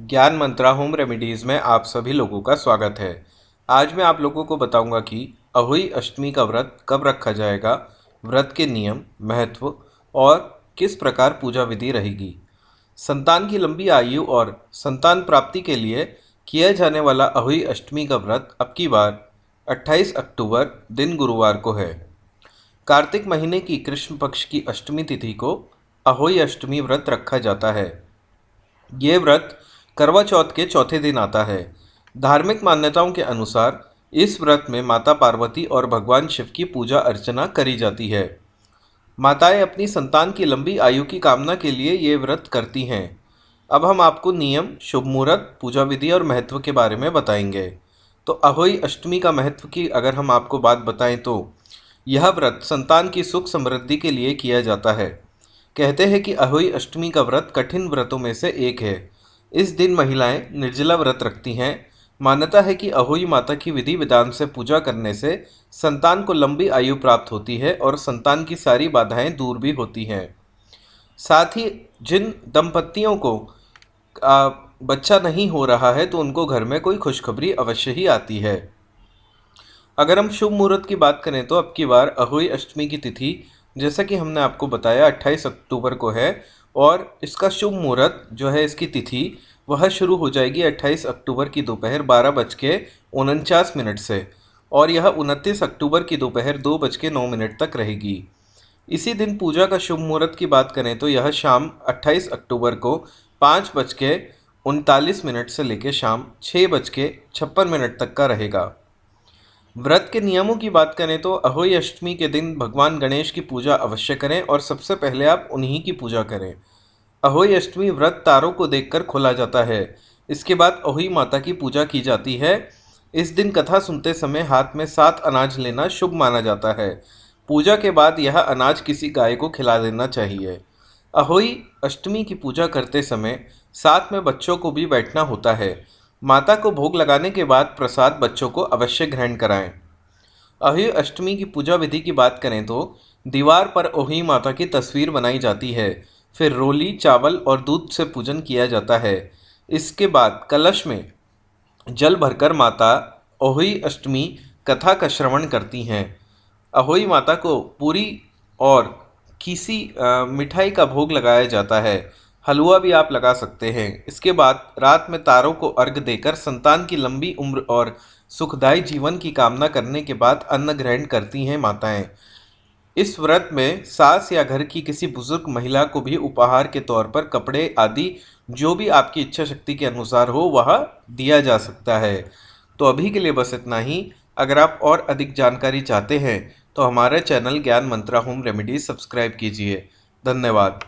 ज्ञान मंत्रा home remedies में आप सभी लोगों का स्वागत है। आज मैं आप लोगों को बताऊंगा कि अहोई अष्टमी का व्रत कब रखा जाएगा, व्रत के नियम, महत्व और किस प्रकार पूजा विधि रहेगी। संतान की लंबी आयु और संतान प्राप्ति के लिए किया जाने वाला अहोई अष्टमी का व्रत अब की बार 28 अक्टूबर दिन गुरुवार को है। कार्तिक महीने की कृष्ण पक्ष की अष्टमी तिथि को अहोई अष्टमी व्रत रखा जाता है। ये व्रत करवा चौथ के चौथे दिन आता है। धार्मिक मान्यताओं के अनुसार इस व्रत में माता पार्वती और भगवान शिव की पूजा अर्चना करी जाती है। माताएं अपनी संतान की लंबी आयु की कामना के लिए ये व्रत करती हैं। अब हम आपको नियम, शुभ मुहूर्त, पूजा विधि और महत्व के बारे में बताएंगे। तो अहोई अष्टमी का महत्व की अगर हम आपको बात बताएं तो यह व्रत संतान की सुख समृद्धि के लिए किया जाता है। कहते हैं कि अहोई अष्टमी का व्रत कठिन व्रतों में से एक है। इस दिन महिलाएं निर्जला व्रत रखती हैं। मान्यता है कि अहोई माता की विधि विधान से पूजा करने से संतान को लंबी आयु प्राप्त होती है और संतान की सारी बाधाएं दूर भी होती हैं। साथ ही जिन दंपतियों को बच्चा नहीं हो रहा है तो उनको घर में कोई खुशखबरी अवश्य ही आती है। अगर हम शुभ मुहूर्त की बात करें तो अब की बार अहोई अष्टमी की तिथि, जैसा कि हमने आपको बताया, 28 अक्टूबर को है और इसका शुभ मुहूर्त जो है, इसकी तिथि वह शुरू हो जाएगी 28 अक्टूबर की दोपहर 12:49 से और यह 29 अक्टूबर की दोपहर 2:09 तक रहेगी। इसी दिन पूजा का शुभ मुहूर्त की बात करें तो यह शाम 28 अक्टूबर को 5:39 से लेकर शाम 6:56 तक का रहेगा। व्रत के नियमों की बात करें तो अहोई अष्टमी के दिन भगवान गणेश की पूजा अवश्य करें और सबसे पहले आप उन्हीं की पूजा करें। अहोई अष्टमी व्रत तारों को देखकर खोला जाता है। इसके बाद अहोई माता की पूजा की जाती है। इस दिन कथा सुनते समय हाथ में 7 अनाज लेना शुभ माना जाता है। पूजा के बाद यह अनाज किसी गाय को खिला देना चाहिए। अहोई अष्टमी की पूजा करते समय साथ में बच्चों को भी बैठना होता है। माता को भोग लगाने के बाद प्रसाद बच्चों को अवश्य ग्रहण कराएं। अहोई अष्टमी की पूजा विधि की बात करें तो दीवार पर अहोई माता की तस्वीर बनाई जाती है। फिर रोली, चावल और दूध से पूजन किया जाता है। इसके बाद कलश में जल भरकर माता अहोई अष्टमी कथा का श्रवण करती हैं। अहोई माता को पूरी और किसी मिठाई का भोग लगाया जाता है। हलवा भी आप लगा सकते हैं। इसके बाद रात में तारों को अर्घ देकर संतान की लंबी उम्र और सुखदायी जीवन की कामना करने के बाद अन्न ग्रहण करती हैं माताएं। इस व्रत में सास या घर की किसी बुजुर्ग महिला को भी उपहार के तौर पर कपड़े आदि जो भी आपकी इच्छा शक्ति के अनुसार हो वह दिया जा सकता है। तो अभी के लिए बस इतना ही। अगर आप और अधिक जानकारी चाहते हैं तो हमारे चैनल ज्ञान मंत्रा होम रेमेडीज सब्सक्राइब कीजिए। धन्यवाद।